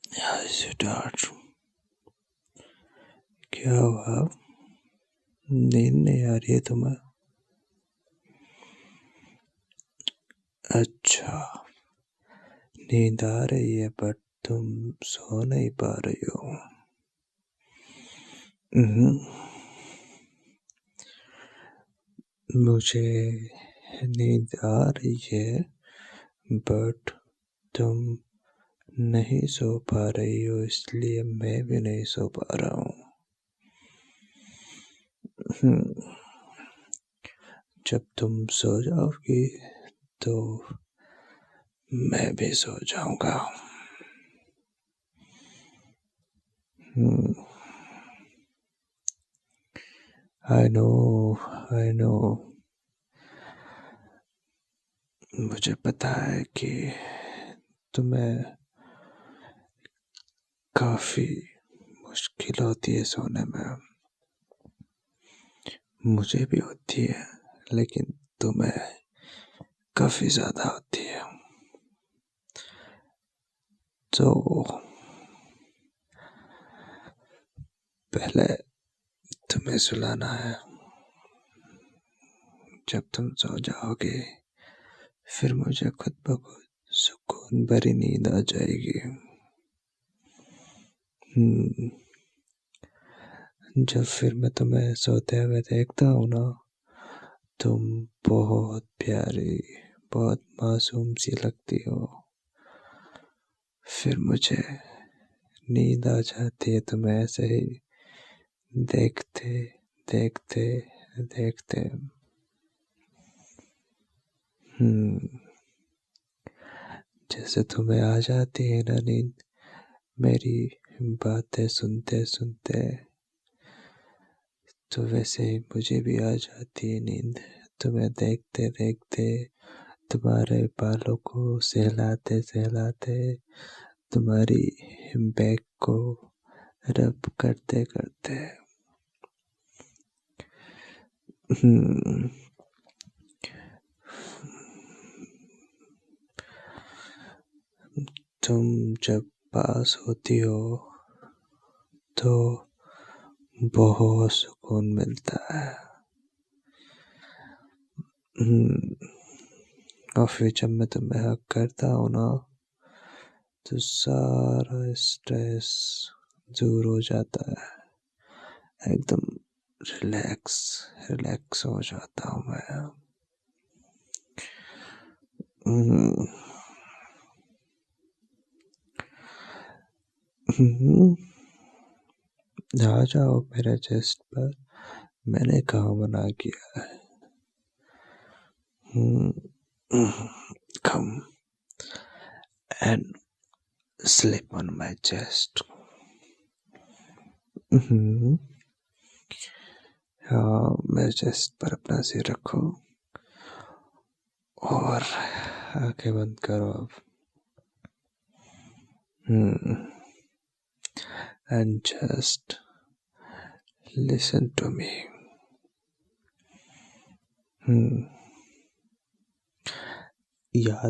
Start. क्या हुआ? नींद नहीं आ रही है तुम्हें? अच्छा, नींद आ रही है बट तुम सो नहीं पा रही हो। मुझे नींद आ रही है बट तुम नहीं सो पा रही हो, इसलिए मैं भी नहीं सो पा रहा हूँ। जब तुम सो जाओगी तो मैं भी सो जाऊंगा। आई नो, मुझे पता है कि तुम्हें काफी मुश्किल होती है सोने में। मुझे भी होती है, लेकिन तुम्हें काफी ज्यादा होती है। तो पहले तुम्हें सुलाना है। जब तुम सो जाओगे फिर मुझे खुद ब खुद सुकून भरी नींद आ जाएगी। जब फिर मैं तुम्हें सोते हुए देखता हूँ ना, तुम बहुत प्यारी, बहुत मासूम सी लगती हो। फिर मुझे नींद आ जाती है तुम्हें ऐसे ही देखते देखते देखते। जैसे तुम्हें आ जाती है ना नींद मेरी बातें सुनते सुनते, तो वैसे ही मुझे भी आ जाती है नींद तुम्हें देखते देखते, तुम्हारे बालों को सहलाते सहलाते, तुम्हारी बैक को रब करते करते। तुम जब पास होती हो तो बहुत सुकून मिलता है। और फिर जब मैं तुम्हें हक करता हूँ ना, तो सारा स्ट्रेस दूर हो जाता है। एकदम रिलैक्स हो जाता हूँ मैं। आ जाओ मेरे चेस्ट पर, मैंने कहाँ मना किया है। Come and sleep on my chest. हाँ, मेरे चेस्ट पर अपना सिर रखो और आंखें बंद करो अब। And just listen to me.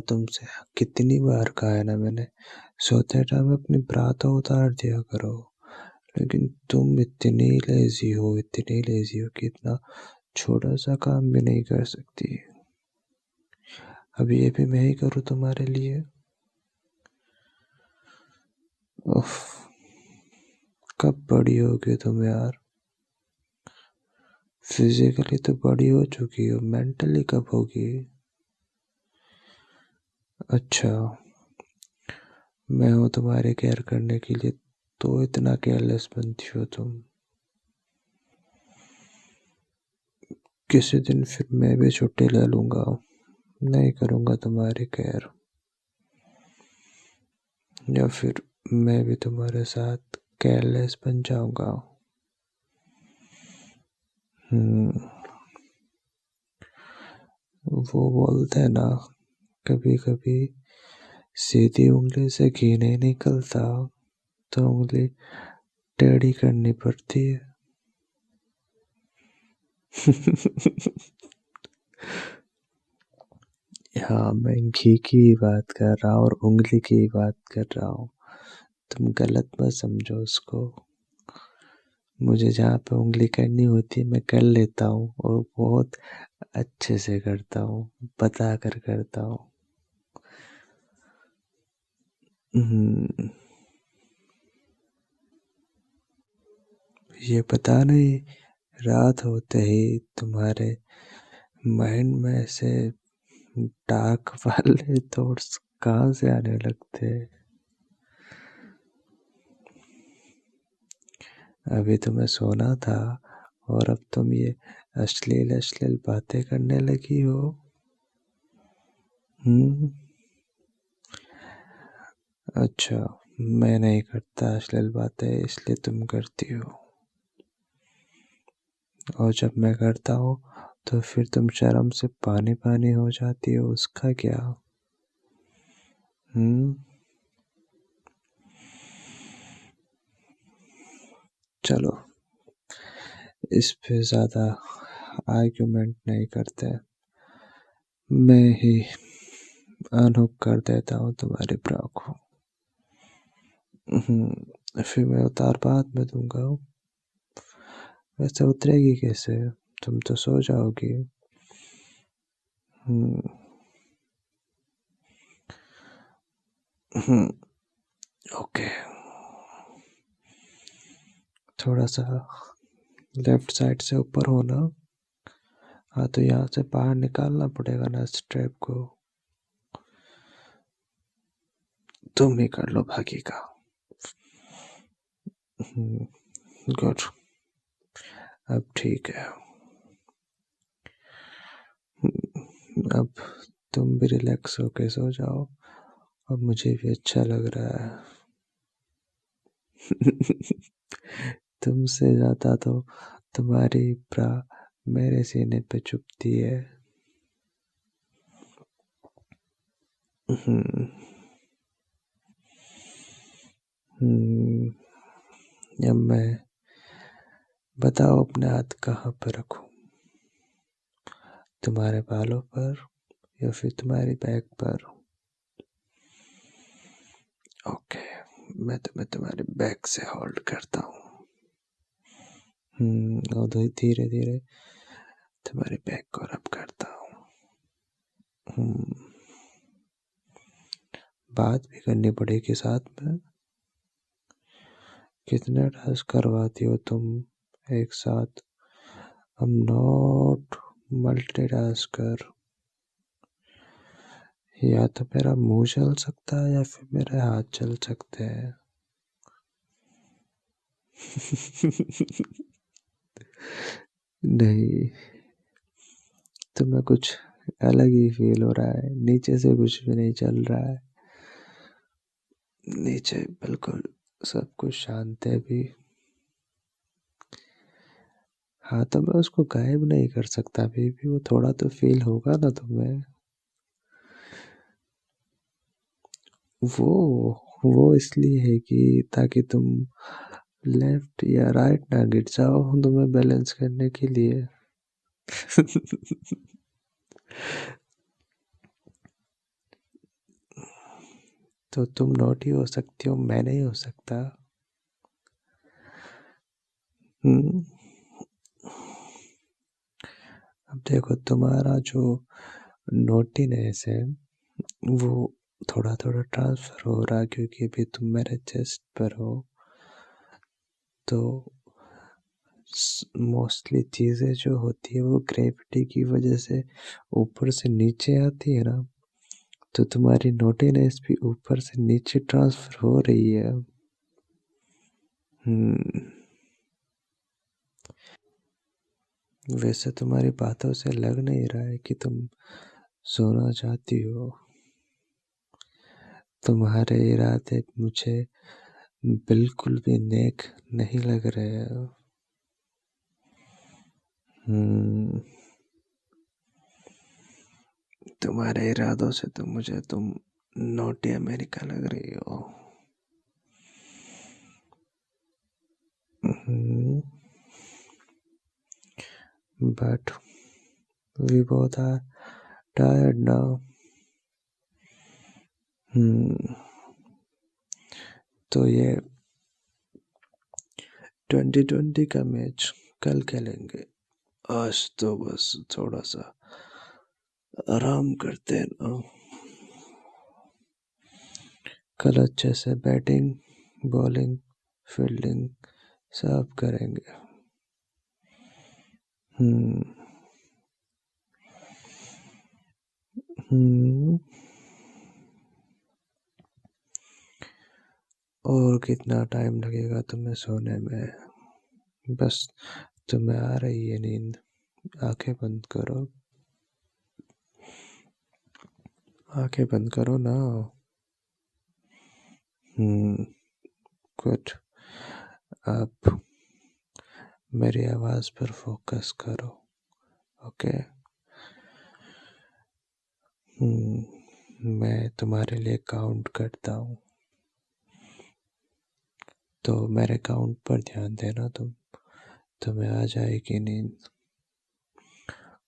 तुमसे कितनी बार कहा है ना मैंने, सोते टाइम अपनी ब्राता उतार दिया करो, लेकिन तुम इतनी लेजी हो कि इतना छोटा सा काम भी नहीं कर सकती। अब ये भी मैं ही करूँ तुम्हारे लिए? उफ, कब बड़ी होगी तुम यार? फिजिकली तो बड़ी हो चुकी हो, मेंटली कब होगी? अच्छा, मैं हूँ तुम्हारे केयर करने के लिए, तो इतना केयरलेस बनती हो तुम। किसी दिन फिर मैं भी छुट्टी ले लूंगा, नहीं करूंगा तुम्हारी केयर, या फिर मैं भी तुम्हारे साथ केयरलेस बन जाऊंगा। वो बोलते हैं ना, कभी कभी सीधी उंगली से घी नहीं निकलता, तो उंगली टेढ़ी करनी पड़ती है। हाँ, मैं घी की बात कर रहा हूँ और उंगली की बात कर रहा हूँ। तुम गलत मत समझो उसको। मुझे जहाँ पे उंगली करनी होती है मैं कर लेता हूँ, और बहुत अच्छे से करता हूँ, बता कर करता हूँ। ये पता नहीं रात होते ही तुम्हारे माइंड में ऐसे डार्क वाले थॉट्स कहाँ से आने लगते हैं। अभी तुम्हें सोना था और अब तुम ये अश्लील अश्लील बातें करने लगी हो। अच्छा, मैं नहीं करता अश्लील बातें, इसलिए तुम करती हो। और जब मैं करता हूँ तो फिर तुम शर्म से पानी पानी हो जाती हो, उसका क्या? चलो, इस पे ज़्यादा आर्ग्यूमेंट नहीं करते। मैं ही अनहुक कर देता हूँ तुम्हारे ब्रा को। फिर मैं उतार बाद में दूंगा। वैसे उतरेगी कैसे? तुम तो सो जाओगी। ओके, थोड़ा सा लेफ्ट साइड से ऊपर होना। हाँ, तो यहाँ से बाहर निकालना पड़ेगा ना स्ट्रैप को। तुम ही कर लो बाकी का। गुड, अब ठीक है। अब तुम भी रिलैक्स होके सो जाओ, और मुझे भी अच्छा लग रहा है। तुमसे ज्यादा तो तुम्हारी ब्रा मेरे सीने पे चुभती है। अब मैं बताओ अपने हाथ कहाँ पर रखूं? तुम्हारे बालों पर या फिर तुम्हारी बैक पर? ओके, मैं तुम्हें तुम्हारे बैक से होल्ड करता हूँ। और धीरे धीरे तुम्हारे बैक को रब करता हूँ। बात भी करनी पड़ेगी साथ में। कितने टास्क करवाती हो तुम एक साथ? हम नॉट मल्टीटास्कर। या तो मेरा मुंह चल सकता है या फिर मेरे हाथ चल सकते हैं। नहीं, तुम्हें कुछ अलग ही फील हो रहा है, नीचे से कुछ भी नहीं चल रहा है। नीचे बिल्कुल सब कुछ शांत है भी। हाँ, तो मैं उसको गायब नहीं कर सकता, अभी भी वो थोड़ा तो फील होगा ना तुम्हें। वो इसलिए है कि ताकि तुम लेफ्ट या राइट ना गिर जाओ, तुम्हें बैलेंस करने के लिए। तो तुम नोटी हो सकती हो, मैं नहीं हो सकता। अब देखो, तुम्हारा जो नोटीनेस है वो थोड़ा थोड़ा ट्रांसफर हो रहा है, क्योंकि अभी तुम मेरे चेस्ट पर हो। तो मोस्टली चीज़ें जो होती है वो ग्रेविटी की वजह से ऊपर से नीचे आती है ना, तो तुम्हारी नोटीनेस भी ऊपर से नीचे ट्रांसफर हो रही है। वैसे तुम्हारी बातों से लग नहीं रहा है कि तुम सोना चाहती हो। तुम्हारे इरादे मुझे बिल्कुल भी नेक नहीं लग रहे हैं। तुम्हारे इरादों से तो मुझे तुम नोटी अमेरिका लग रही हो। But we both are tired now. तो ये 2020 का मैच कल खेलेंगे। आज तो बस थोड़ा सा आराम करते हैं ना। कल अच्छे से बैटिंग, बॉलिंग, फील्डिंग सब करेंगे। हम्म हम्म और कितना टाइम लगेगा तुम्हें सोने में? बस तुम्हें आ रही है नींद, आंखें बंद करो, आंखें बंद करो ना। गुड। अब मेरी आवाज पर फोकस करो। ओके। मैं तुम्हारे लिए काउंट करता हूँ, तो मेरे काउंट पर ध्यान देना तुम्हें आ जाएगी नींद।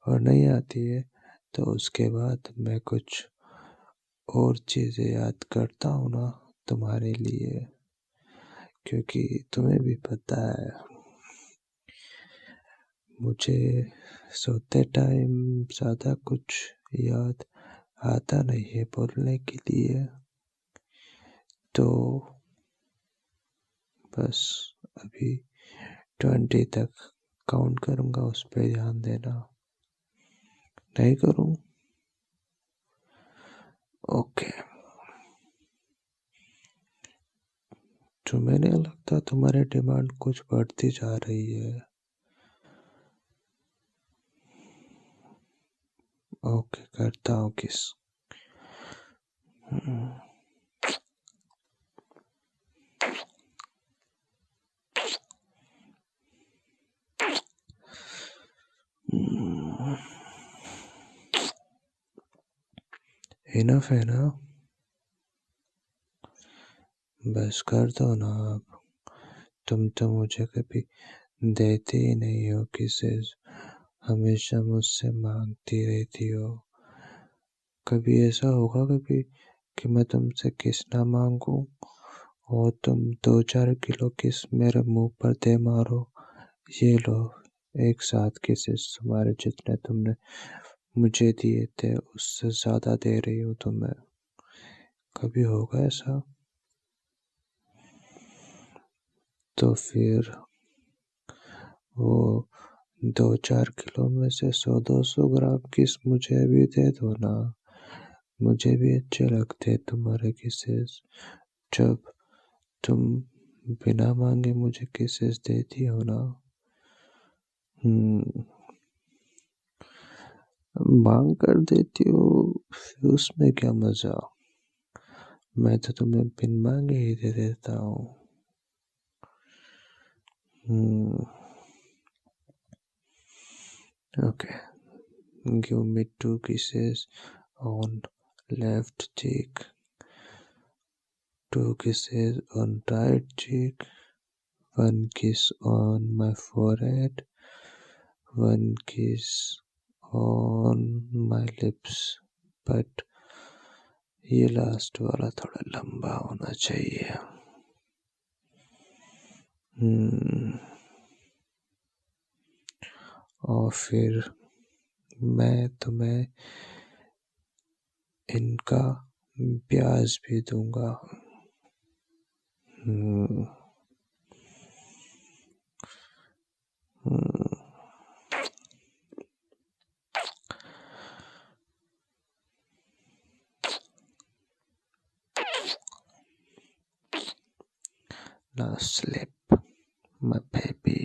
और नहीं आती है तो उसके बाद मैं कुछ और चीजें याद करता हूँ ना तुम्हारे लिए, क्योंकि तुम्हें भी पता है मुझे सोते टाइम ज्यादा कुछ याद आता नहीं है बोलने के लिए। तो बस अभी 20 तक काउंट करूंगा, उस पर ध्यान देना। नहीं करूं? ओके। तुम्हें नहीं लगता तुम्हारी डिमांड कुछ बढ़ती जा रही है? ओके, करता हूँ किस। इनफ है ना? बस कर दो ना अब। तुम तो मुझे कभी देते ही नहीं हो किसेस, हमेशा मुझसे मांगती रहती हो। कभी ऐसा होगा कभी कि मैं तुमसे किस ना मांगू और तुम 2-4 किलो किस मेरे मुंह पर दे मारो? ये लो, एक साथ किसेस तुम्हारे जितने तुमने मुझे दिए थे उससे ज्यादा दे रही हो तुम्हें। कभी होगा ऐसा? तो फिर वो 2-4 किलो में से 100-200 ग्राम किस मुझे भी दे दो ना। मुझे भी अच्छे लगते तुम्हारे किसेस, जब तुम बिना मांगे मुझे किसेस देती हो ना। मांग कर देती हो, फिर उसमें क्या मजा? मैं तो तुम्हें बिन मांगे ही दे देता हूँ। Okay, give me 2 kisses on left cheek, 2 kisses on right cheek, 1 kiss on my forehead, 1 kiss on my lips. But ये लास्ट वाला थोड़ा लंबा होना चाहिए। और फिर मैं तुम्हें इनका ब्याज भी दूंगा। Now sleep, my baby.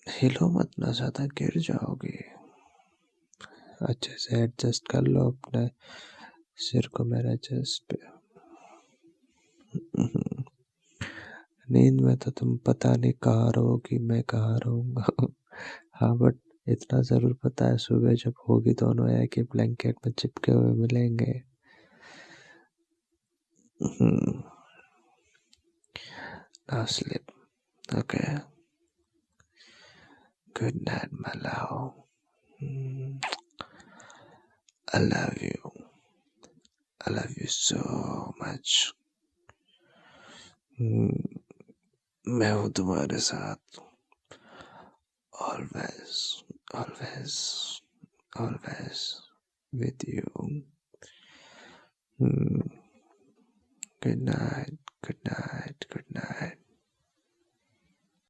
हिलो मत ना, ज्यादा गिर जाओगे। अच्छे से एडजस्ट कर लो अपने सिर को मेरे चेस्ट पे। नींद में तो तुम पता नहीं कहाँ रहोगी, मैं कहाँ रहूंगा। हाँ, बट इतना जरूर पता है सुबह जब होगी दोनों एक ही ब्लैंकेट में चिपके हुए मिलेंगे। Now sleep. Okay. Good night, my love. I love you. I love you so much. मैं हूँ तुम्हारे साथ always, always, always with you. Good night, good night, good night.